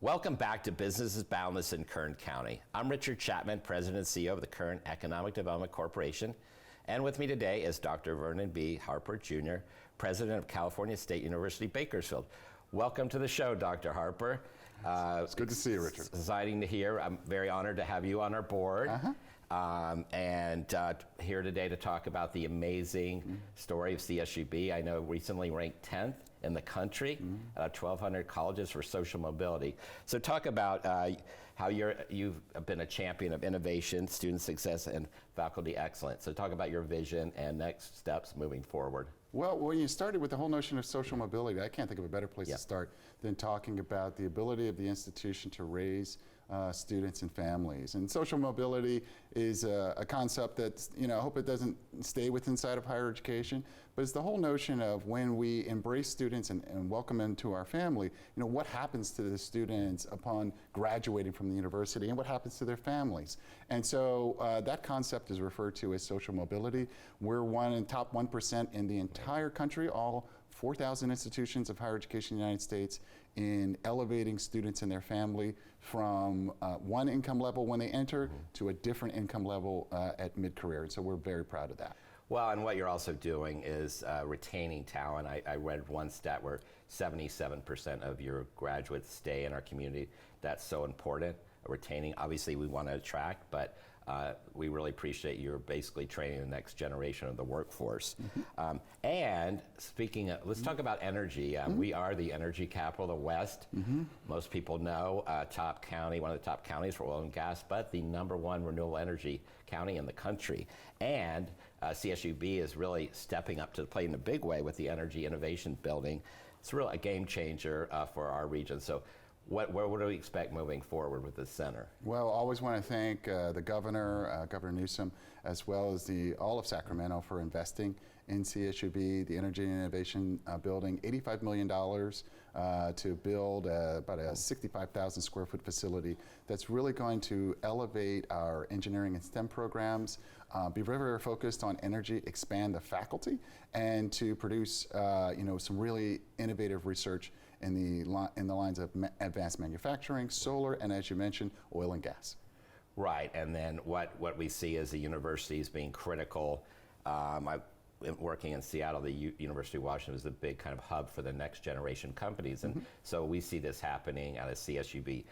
Welcome back to Business is Boundless in Kern County. I'm Richard Chapman, President and CEO of the Kern Economic Development Corporation. And with me today is Dr. Vernon B. Harper Jr., President of California State University, Bakersfield. Welcome to the show, Dr. Harper. It's good to see you, Richard. Exciting to hear. I'm very honored to have you on our board. And here today to talk about the amazing story of CSUB. I know recently ranked 10th in the country, 1,200 colleges for social mobility. So talk about how you've been a champion of innovation, student success, and faculty excellence. So talk about your vision and next steps moving forward. Well, when you started with the whole notion of social mobility, I can't think of a better place to start than talking about the ability of the institution to raise students and families. And social mobility is a concept that, I hope it doesn't stay with inside of higher education, but it's the whole notion of when we embrace students and welcome them to our family, what happens to the students upon graduating from the university and what happens to their families. And so that concept is referred to as social mobility. We're top 1% in the entire country, all 4,000 institutions of higher education in the United States, in elevating students and their family from one income level when they enter to a different income level at mid-career. And so we're very proud of that. Well, and what you're also doing is retaining talent. I read one stat where 77% of your graduates stay in our community. That's so important. Retaining, obviously we want to attract, but we really appreciate you're basically training the next generation of the workforce. And speaking of, let's talk about energy. We are the energy capital of the West. Most people know top county, one of the top counties for oil and gas, but the #1 renewable energy county in the country. And CSUB is really stepping up to the plate in a big way with the Energy Innovation Building. It's really a game changer for our region. So what do we expect moving forward with this center? Well, always want to thank the governor, Governor Newsom, as well as all of Sacramento for investing in CSUB, the Energy Innovation Building, $85 million to build about a 65,000 square foot facility that's really going to elevate our engineering and STEM programs, be very, very focused on energy, expand the faculty, and to produce some really innovative research in the lines of advanced manufacturing, solar, and as you mentioned, oil and gas. Right, and then what we see as the universities being critical. I've been working in Seattle, the University of Washington is the big kind of hub for the next generation companies, and so we see this happening out of CSUB,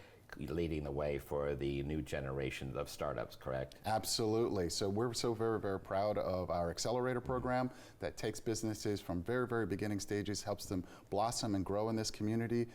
leading the way for the new generation of startups, correct? Absolutely. So we're so very, very proud of our accelerator program that takes businesses from very, very beginning stages, helps them blossom and grow in this community.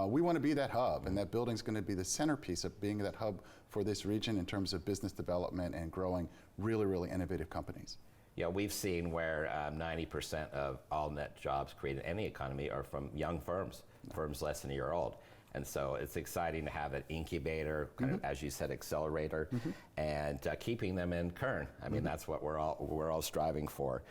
We want to be that hub, and that building's going to be the centerpiece of being that hub for this region in terms of business development and growing really, really innovative companies. Yeah, we've seen where 90% of all net jobs created in any economy are from young firms, firms less than a year old. And so it's exciting to have an incubator, kind of, as you said, accelerator, and keeping them in Kern. I mean, that's what we're all striving for.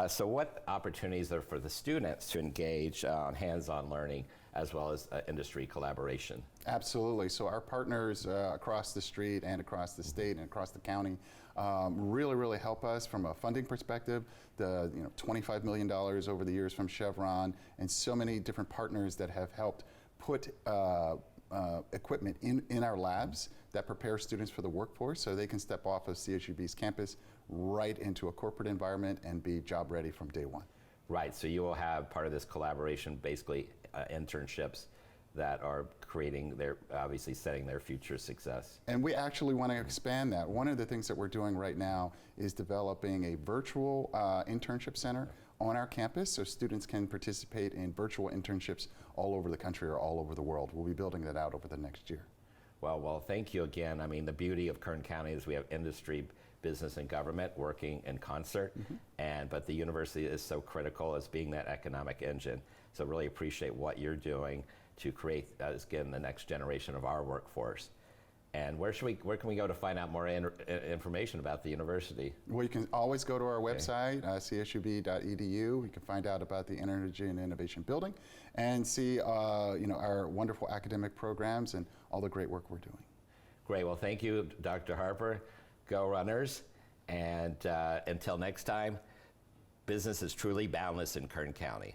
So what opportunities are for the students to engage on hands-on learning as well as industry collaboration? Absolutely. So our partners across the street and across the state and across the county really, really help us from a funding perspective. The $25 million over the years from Chevron and so many different partners that have helped put equipment in our labs that prepare students for the workforce so they can step off of CSUB's campus right into a corporate environment and be job ready from day one. Right, so you will have part of this collaboration, basically internships that are creating obviously setting their future success. And we actually want to expand that. One of the things that we're doing right now is developing a virtual internship center on our campus so students can participate in virtual internships all over the country or all over the world. We'll be building that out over the next year. Well, thank you again. I mean, the beauty of Kern County is we have industry, business, and government working in concert, but the university is so critical as being that economic engine. So really appreciate what you're doing to create, again, the next generation of our workforce. And where can we go to find out more information about the university? Well, you can always go to our website, csub.edu. You can find out about the Energy and Innovation Building and see our wonderful academic programs and all the great work we're doing. Great. Well, thank you, Dr. Harper. Go Runners. And until next time, business is truly boundless in Kern County.